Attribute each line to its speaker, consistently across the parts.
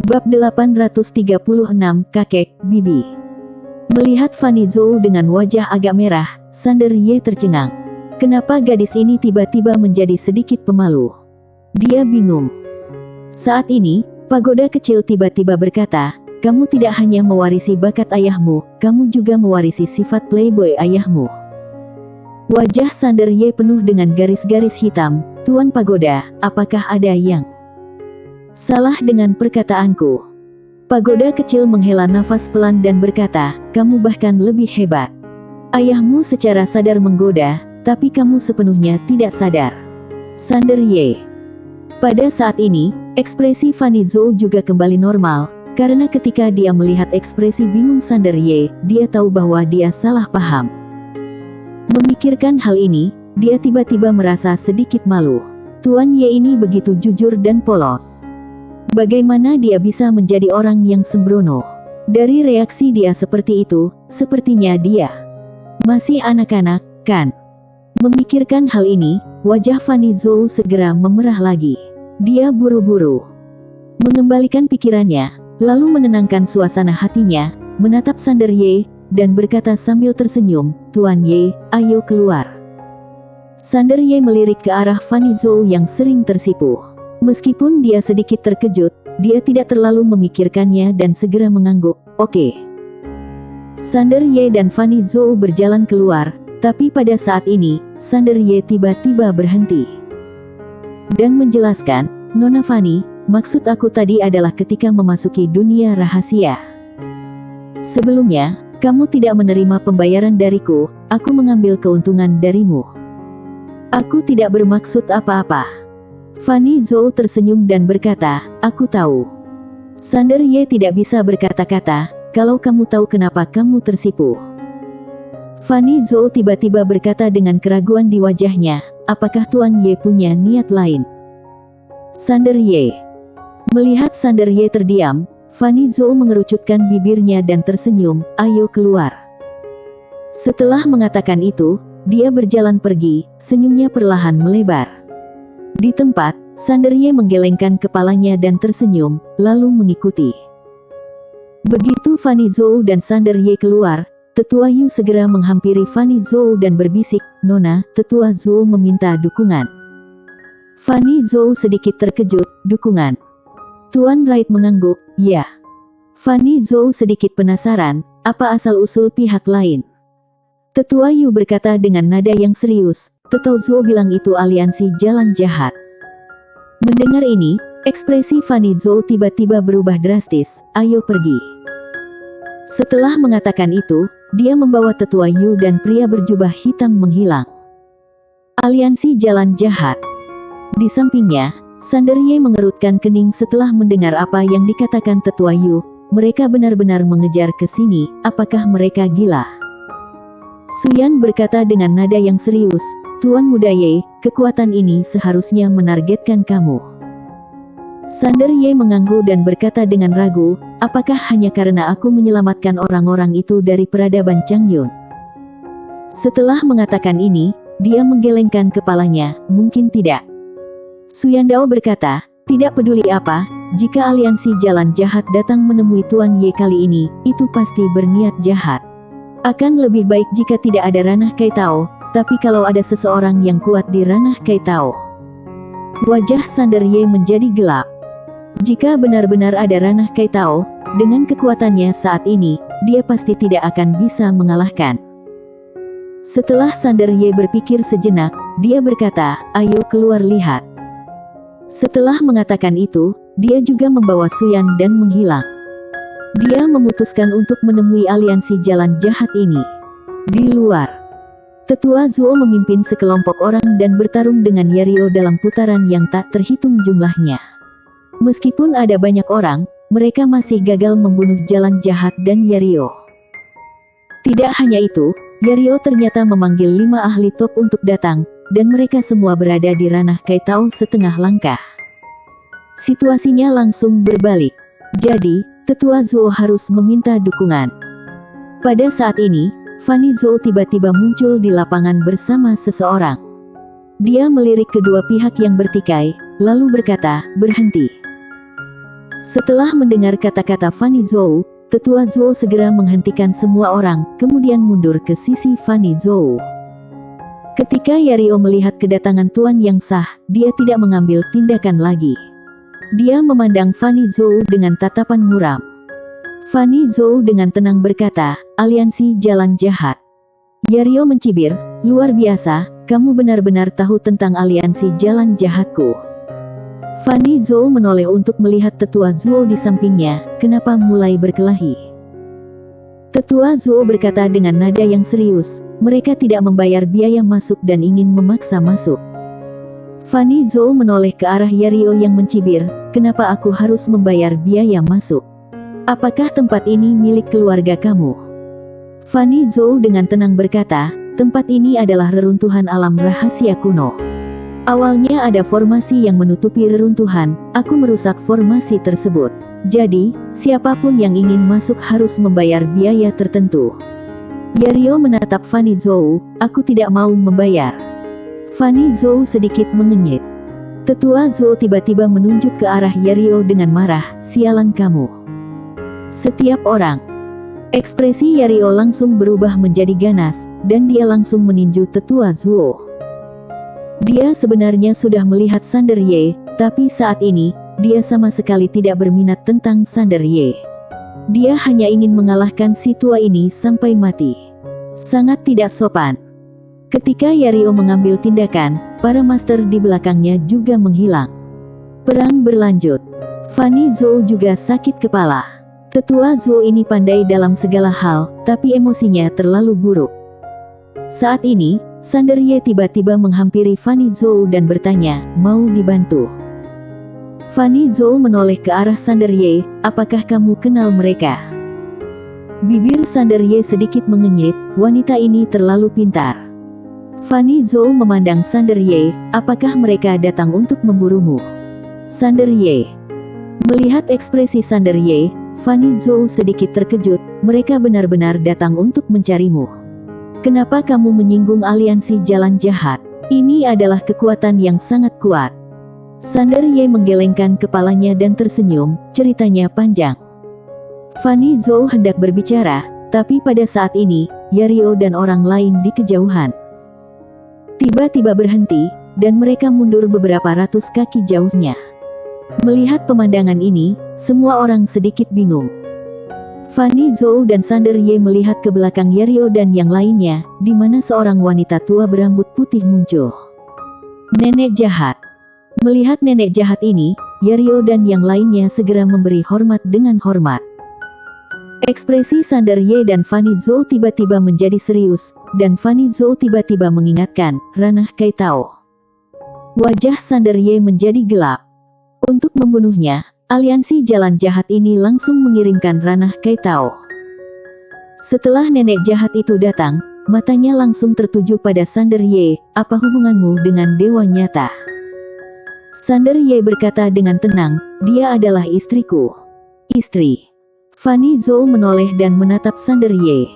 Speaker 1: Bab 836, Kakek Bibi. Melihat Fanny Zhou dengan wajah agak merah, Sander Ye tercengang. Kenapa gadis ini tiba-tiba menjadi sedikit pemalu? Dia bingung. Saat ini, pagoda kecil tiba-tiba berkata, kamu tidak hanya mewarisi bakat ayahmu, kamu juga mewarisi sifat playboy ayahmu. Wajah Sander Ye penuh dengan garis-garis hitam. Tuan Pagoda, apakah ada yang salah dengan perkataanku? Pagoda kecil menghela nafas pelan dan berkata, kamu bahkan lebih hebat. Ayahmu secara sadar menggoda, tapi kamu sepenuhnya tidak sadar. Sander Ye. Pada saat ini, ekspresi Fanny Zhou juga kembali normal, karena ketika dia melihat ekspresi bingung Sander Ye, dia tahu bahwa dia salah paham. Memikirkan hal ini, dia tiba-tiba merasa sedikit malu. Tuan Ye ini begitu jujur dan polos. Bagaimana dia bisa menjadi orang yang sembrono? Dari reaksi dia seperti itu, sepertinya dia masih anak-anak, kan? Memikirkan hal ini, wajah Fanny Zhou segera memerah lagi. Dia buru-buru mengembalikan pikirannya, lalu menenangkan suasana hatinya, menatap Sander Ye, dan berkata sambil tersenyum, Tuan Ye, ayo keluar. Sander Ye melirik ke arah Fanny Zhou yang sering tersipu. Meskipun dia sedikit terkejut, dia tidak terlalu memikirkannya dan segera mengangguk, oke. Sander Ye dan Fanny Zhou berjalan keluar, tapi pada saat ini, Sander Ye tiba-tiba berhenti. Dan menjelaskan, Nona Fanny, maksud aku tadi adalah ketika memasuki dunia rahasia. Sebelumnya, kamu tidak menerima pembayaran dariku, aku mengambil keuntungan darimu. Aku tidak bermaksud apa-apa. Fanny Zhou tersenyum dan berkata, aku tahu. Sander Ye tidak bisa berkata-kata, kalau kamu tahu kenapa kamu tersipu. Fanny Zhou tiba-tiba berkata dengan keraguan di wajahnya, apakah Tuan Ye punya niat lain? Sander Ye. Melihat Sander Ye terdiam, Fanny Zhou mengerucutkan bibirnya dan tersenyum, ayo keluar. Setelah mengatakan itu, dia berjalan pergi, senyumnya perlahan melebar. Di tempat, Sander Ye menggelengkan kepalanya dan tersenyum, lalu mengikuti. Begitu Fanny Zhou dan Sander Ye keluar, Tetua Yu segera menghampiri Fanny Zhou dan berbisik, Nona, Tetua Zhou meminta dukungan. Fanny Zhou sedikit terkejut, dukungan. Tuan Wright mengangguk, ya. Fanny Zhou sedikit penasaran, apa asal-usul pihak lain? Tetua Yu berkata dengan nada yang serius, Tetua Zhou bilang itu aliansi jalan jahat. Mendengar ini, ekspresi Fanny Zhou tiba-tiba berubah drastis, ayo pergi. Setelah mengatakan itu, dia membawa Tetua Yu dan pria berjubah hitam menghilang. Aliansi jalan jahat. Di sampingnya, Sander Ye mengerutkan kening setelah mendengar apa yang dikatakan Tetua Yu, mereka benar-benar mengejar ke sini, apakah mereka gila? Suyan berkata dengan nada yang serius, Tuan Muda Ye, kekuatan ini seharusnya menargetkan kamu. Sander Ye mengangguk dan berkata dengan ragu, apakah hanya karena aku menyelamatkan orang-orang itu dari peradaban Changyun? Setelah mengatakan ini, dia menggelengkan kepalanya, mungkin tidak. Suyandao berkata, tidak peduli apa, jika aliansi jalan jahat datang menemui Tuan Ye kali ini, itu pasti berniat jahat. Akan lebih baik jika tidak ada ranah Kaitao, tapi kalau ada seseorang yang kuat di ranah Kaitao. Wajah Sander Ye menjadi gelap. Jika benar-benar ada ranah Kaitao, dengan kekuatannya saat ini, dia pasti tidak akan bisa mengalahkan. Setelah Sander Ye berpikir sejenak, dia berkata, ayo keluar lihat. Setelah mengatakan itu, dia juga membawa Suyan dan menghilang. Dia memutuskan untuk menemui aliansi jalan jahat ini. Di luar, Tetua Zhou memimpin sekelompok orang dan bertarung dengan Yario dalam putaran yang tak terhitung jumlahnya. Meskipun ada banyak orang, mereka masih gagal membunuh jalan jahat dan Yario. Tidak hanya itu, Yario ternyata memanggil 5 ahli top untuk datang, dan mereka semua berada di ranah Kaitao setengah langkah. Situasinya langsung berbalik. Jadi, Tetua Zhou harus meminta dukungan. Pada saat ini, Fanny Zhou tiba-tiba muncul di lapangan bersama seseorang. Dia melirik kedua pihak yang bertikai, lalu berkata, berhenti. Setelah mendengar kata-kata Fanny Zhou, tetua Zhou segera menghentikan semua orang, kemudian mundur ke sisi Fanny Zhou. Ketika Yario melihat kedatangan tuan yang sah, dia tidak mengambil tindakan lagi. Dia memandang Fanny Zhou dengan tatapan muram. Fanny Zhou dengan tenang berkata, "Aliansi Jalan Jahat." Yario mencibir, "Luar biasa, kamu benar-benar tahu tentang aliansi jalan jahatku." Fanny Zhou menoleh untuk melihat tetua Zhou di sampingnya, kenapa mulai berkelahi. Tetua Zhou berkata dengan nada yang serius, "Mereka tidak membayar biaya masuk dan ingin memaksa masuk." Fanny Zhou menoleh ke arah Yario yang mencibir, "Kenapa aku harus membayar biaya masuk? Apakah tempat ini milik keluarga kamu?" Fanny Zhou dengan tenang berkata, "Tempat ini adalah reruntuhan alam rahasia kuno. Awalnya ada formasi yang menutupi reruntuhan, aku merusak formasi tersebut. Jadi, siapapun yang ingin masuk harus membayar biaya tertentu." Yario menatap Fanny Zhou, "Aku tidak mau membayar." Fanny Zhou sedikit mengenyit. Tetua Zhou tiba-tiba menunjuk ke arah Yario dengan marah, "Sialan kamu." Setiap orang. Ekspresi Yario langsung berubah menjadi ganas, dan dia langsung meninju tetua Zhou. Dia sebenarnya sudah melihat Sander Ye, tapi saat ini, dia sama sekali tidak berminat tentang Sander Ye. Dia hanya ingin mengalahkan si tua ini sampai mati. Sangat tidak sopan. Ketika Yario mengambil tindakan, para master di belakangnya juga menghilang. Perang berlanjut. Fanny Zhou juga sakit kepala. Tetua Zhou ini pandai dalam segala hal, tapi emosinya terlalu buruk. Saat ini, Sander Ye tiba-tiba menghampiri Fanny Zhou dan bertanya, "Mau dibantu?" Fanny Zhou menoleh ke arah Sander Ye, "Apakah kamu kenal mereka?" Bibir Sander Ye sedikit mengenyit, wanita ini terlalu pintar. Fanny Zhou memandang Sander Ye, "Apakah mereka datang untuk memburumu?" Sander Ye. Melihat ekspresi Sander Ye, Fanny Zhou sedikit terkejut, "Mereka benar-benar datang untuk mencarimu. Kenapa kamu menyinggung aliansi jalan jahat? Ini adalah kekuatan yang sangat kuat." Sander Ye menggelengkan kepalanya dan tersenyum, ceritanya panjang. Fanny Zhou hendak berbicara, tapi pada saat ini, Yario dan orang lain di kejauhan tiba-tiba berhenti, dan mereka mundur beberapa ratus kaki jauhnya. Melihat pemandangan ini, semua orang sedikit bingung. Fanny Zhou dan Sander Ye melihat ke belakang Yario dan yang lainnya, di mana seorang wanita tua berambut putih muncul. Nenek jahat. Melihat nenek jahat ini, Yario dan yang lainnya segera memberi hormat dengan hormat. Ekspresi Sander Ye dan Fanny Zhou tiba-tiba menjadi serius, dan Fanny Zhou tiba-tiba mengingatkan, "Ranah Kaitao." Wajah Sander Ye menjadi gelap. Untuk membunuhnya, aliansi jalan jahat ini langsung mengirimkan Ranah Kaitao. Setelah nenek jahat itu datang, matanya langsung tertuju pada Sander Ye, "Apa hubunganmu dengan dewa nyata?" Sander Ye berkata dengan tenang, "Dia adalah istriku." "Istri?" Fanny Zhou menoleh dan menatap Sander Ye.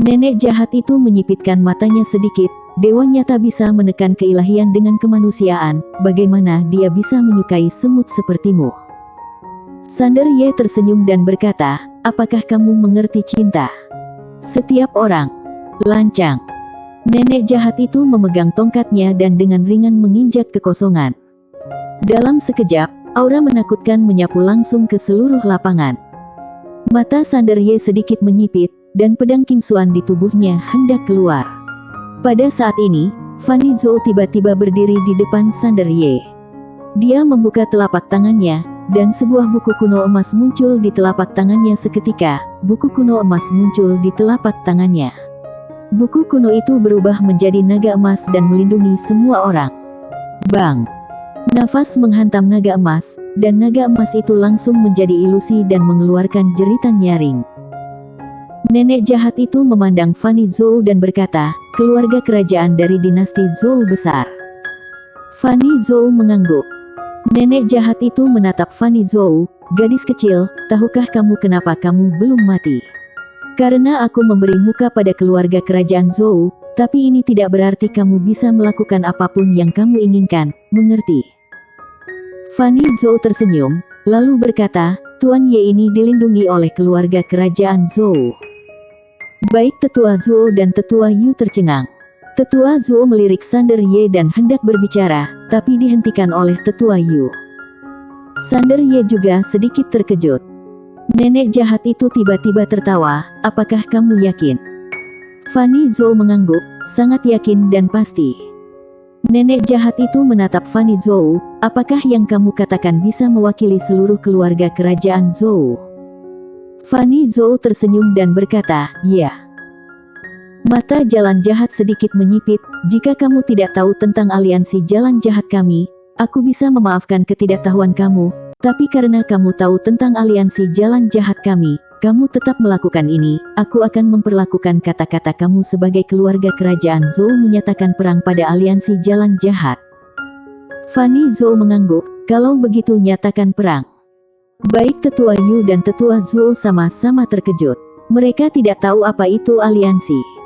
Speaker 1: Nenek jahat itu menyipitkan matanya sedikit, "Dewa nyata bisa menekan keilahian dengan kemanusiaan, bagaimana dia bisa menyukai semut sepertimu?" Sander Ye tersenyum dan berkata, "Apakah kamu mengerti cinta?" Setiap orang. Lancang. Nenek jahat itu memegang tongkatnya dan dengan ringan menginjak kekosongan. Dalam sekejap, aura menakutkan menyapu langsung ke seluruh lapangan. Mata Sander Ye sedikit menyipit, dan pedang kingsuan di tubuhnya hendak keluar. Pada saat ini, Fanny Zhou tiba-tiba berdiri di depan Sander Ye. Dia membuka telapak tangannya, dan sebuah buku kuno emas muncul di telapak tangannya seketika. Buku kuno emas muncul di telapak tangannya. Buku kuno itu berubah menjadi naga emas dan melindungi semua orang. Bang! Nafas menghantam naga emas, dan naga emas itu langsung menjadi ilusi dan mengeluarkan jeritan nyaring. Nenek jahat itu memandang Fanny Zhou dan berkata, "Keluarga kerajaan dari dinasti Zhou besar." Fanny Zhou mengangguk. Nenek jahat itu menatap Fanny Zhou, "Gadis kecil, tahukah kamu kenapa kamu belum mati? Karena aku memberi muka pada keluarga kerajaan Zhou, tapi ini tidak berarti kamu bisa melakukan apapun yang kamu inginkan, mengerti?" Fanny Zhou tersenyum, lalu berkata, Tuan Ye ini dilindungi oleh keluarga kerajaan Zhou. Baik Tetua Zhou dan Tetua Yu tercengang. Tetua Zhou melirik Sander Ye dan hendak berbicara, tapi dihentikan oleh Tetua Yu. Sander Ye juga sedikit terkejut. Nenek jahat itu tiba-tiba tertawa, apakah kamu yakin? Fanny Zhou mengangguk, sangat yakin dan pasti. Nenek jahat itu menatap Fanny Zhou, apakah yang kamu katakan bisa mewakili seluruh keluarga kerajaan Zhou? Fanny Zhou tersenyum dan berkata, ya. Mata jalan jahat sedikit menyipit, jika kamu tidak tahu tentang aliansi jalan jahat kami, aku bisa memaafkan ketidaktahuan kamu, tapi karena kamu tahu tentang aliansi jalan jahat kami, kamu tetap melakukan ini, aku akan memperlakukan kata-kata kamu sebagai keluarga kerajaan Zhou menyatakan perang pada aliansi jalan jahat. Fanny Zhou mengangguk, kalau begitu nyatakan perang. Baik Tetua Yu dan Tetua Zhou sama-sama terkejut. Mereka tidak tahu apa itu aliansi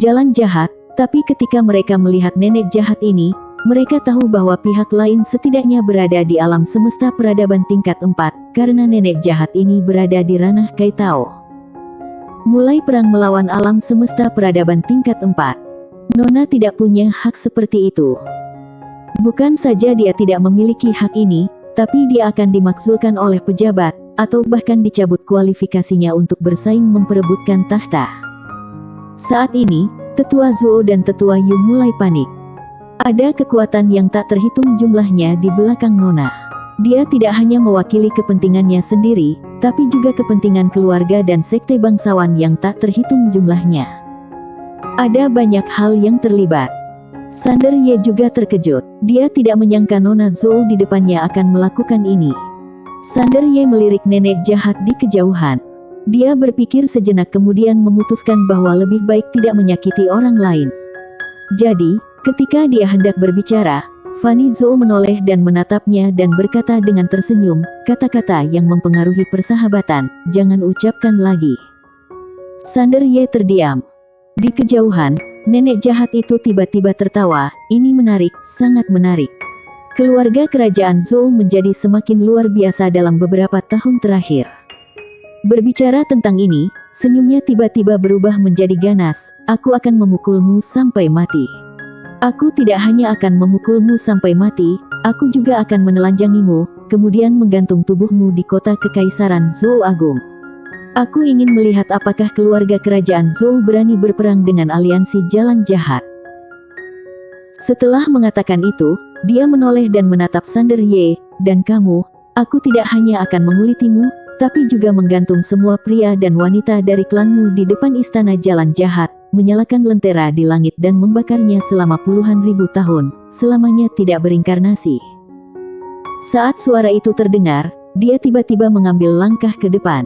Speaker 1: jalan jahat, tapi ketika mereka melihat nenek jahat ini, mereka tahu bahwa pihak lain setidaknya berada di alam semesta peradaban tingkat 4, karena nenek jahat ini berada di ranah Kaitao. Mulai perang melawan alam semesta peradaban tingkat 4. Nona tidak punya hak seperti itu. Bukan saja dia tidak memiliki hak ini, tapi dia akan dimakzulkan oleh pejabat, atau bahkan dicabut kualifikasinya untuk bersaing memperebutkan tahta. Saat ini, Tetua Zhou dan Tetua Yu mulai panik. Ada kekuatan yang tak terhitung jumlahnya di belakang Nona. Dia tidak hanya mewakili kepentingannya sendiri, tapi juga kepentingan keluarga dan sekte bangsawan yang tak terhitung jumlahnya. Ada banyak hal yang terlibat. Sander Ye juga terkejut. Dia tidak menyangka Nona Zhou di depannya akan melakukan ini. Sander Ye melirik nenek jahat di kejauhan. Dia berpikir sejenak kemudian memutuskan bahwa lebih baik tidak menyakiti orang lain. Jadi, ketika dia hendak berbicara, Fanny Zhou menoleh dan menatapnya dan berkata dengan tersenyum, kata-kata yang mempengaruhi persahabatan, jangan ucapkan lagi. Sander Ye terdiam. Di kejauhan, nenek jahat itu tiba-tiba tertawa, ini menarik, sangat menarik. Keluarga kerajaan Zhou menjadi semakin luar biasa dalam beberapa tahun terakhir. Berbicara tentang ini, senyumnya tiba-tiba berubah menjadi ganas, aku akan memukulmu sampai mati. Aku tidak hanya akan memukulmu sampai mati, aku juga akan menelanjangimu, kemudian menggantung tubuhmu di kota kekaisaran Zhou Agung. Aku ingin melihat apakah keluarga kerajaan Zhou berani berperang dengan aliansi jalan jahat. Setelah mengatakan itu, dia menoleh dan menatap Sander Ye, dan kamu, aku tidak hanya akan mengulitimu, tapi juga menggantung semua pria dan wanita dari klanmu di depan istana jalan jahat, menyalakan lentera di langit dan membakarnya selama puluhan ribu tahun, selamanya tidak berinkarnasi. Saat suara itu terdengar, dia tiba-tiba mengambil langkah ke depan.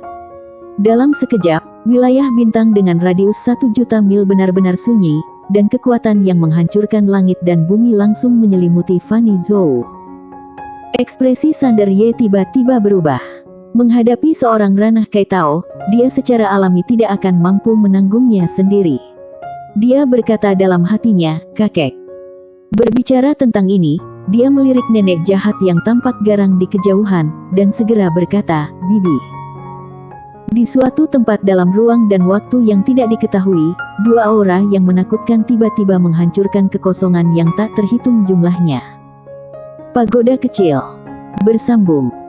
Speaker 1: Dalam sekejap, wilayah bintang dengan radius 1 juta mil benar-benar sunyi, dan kekuatan yang menghancurkan langit dan bumi langsung menyelimuti Fanny Zhou. Ekspresi Sander Ye tiba-tiba berubah. Menghadapi seorang ranah Kaitao, dia secara alami tidak akan mampu menanggungnya sendiri. Dia berkata dalam hatinya, kakek. Berbicara tentang ini, dia melirik nenek jahat yang tampak garang di kejauhan, dan segera berkata, Bibi. Di suatu tempat dalam ruang dan waktu yang tidak diketahui, dua aura yang menakutkan tiba-tiba menghancurkan kekosongan yang tak terhitung jumlahnya. Pagoda kecil. Bersambung.